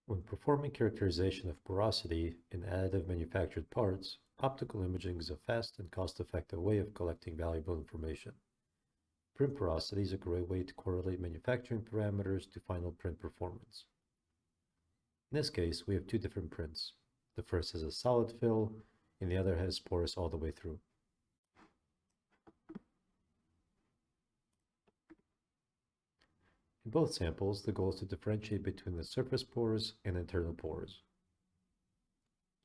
When performing characterization of porosity in additive manufactured parts, optical imaging is a fast and cost-effective way of collecting valuable information. Print porosity is a great way to correlate manufacturing parameters to final print performance. In this case, we have two different prints. The first has a solid fill, and the other has porous all the way through. In both samples, the goal is to differentiate between the surface pores and internal pores.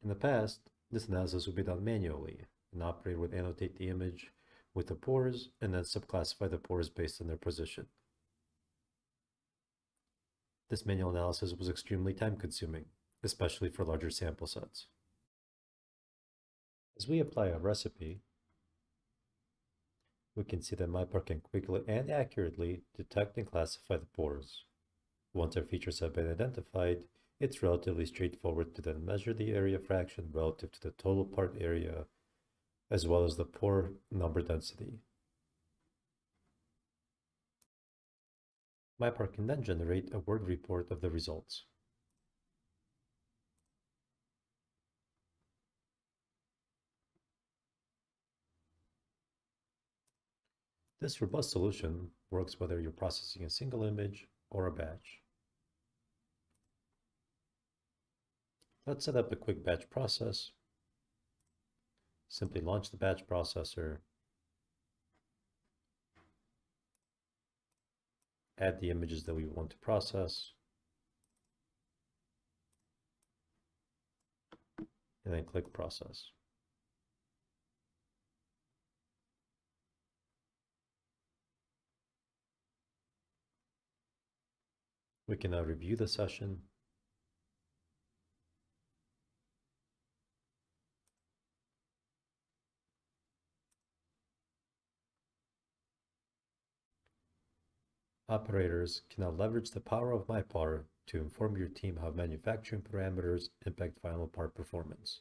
In the past, this analysis would be done manually. An operator would annotate the image with the pores and then subclassify the pores based on their position. This manual analysis was extremely time-consuming, especially for larger sample sets. As we apply a recipe, we can see that MIPAR can quickly and accurately detect and classify the pores. Once our features have been identified, it's relatively straightforward to then measure the area fraction relative to the total part area, as well as the pore number density. MIPAR can then generate a word report of the results. This robust solution works whether you're processing a single image or a batch. Let's set up a quick batch process. Simply launch the batch processor, add the images that we want to process, and then click Process. We can now review the session. Operators can now leverage the power of MIPAR to inform your team how manufacturing parameters impact final part performance.